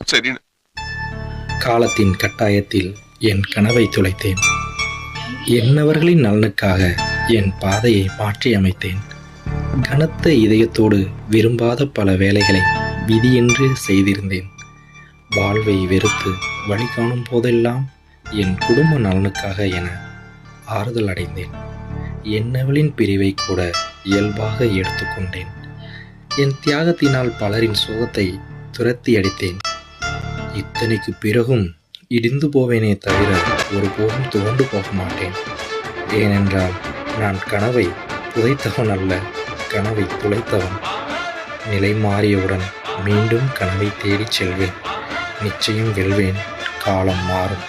சரின்னு. காலத்தின் கட்டாயத்தில் என் கனவை துளைத்தேன். என்னவர்களின் நலனுக்காக என் பாதையை மாற்றி அமைத்தேன். கனத்த இதயத்தோடு விரும்பாத பல வேலைகளை விதியென்று செய்திருந்தேன். வாழ்வை வெறுத்து வழி காணும் போதெல்லாம் என் குடும்ப நலனுக்காக என ஆறுதல் அடைந்தேன். என்னவளின் பிரிவை கூட இயல்பாக எடுத்துக்கொண்டேன். என் தியாகத்தினால் பலரின் சோகத்தை துரத்தி அடித்தேன். இத்தனைக்கு பிறகும் இடிந்து போவேனே தவிர ஒருபோதும் துவண்டு போக மாட்டேன். ஏனென்றால் நான் கனவை புதைத்தவன் அல்ல, கனவை துளைத்தவன். நிலை மாறியவுடன் மீண்டும் கனவை தேடிச் செல்வேன். நிச்சயம் வெல்வேன். காலம் மாறும்.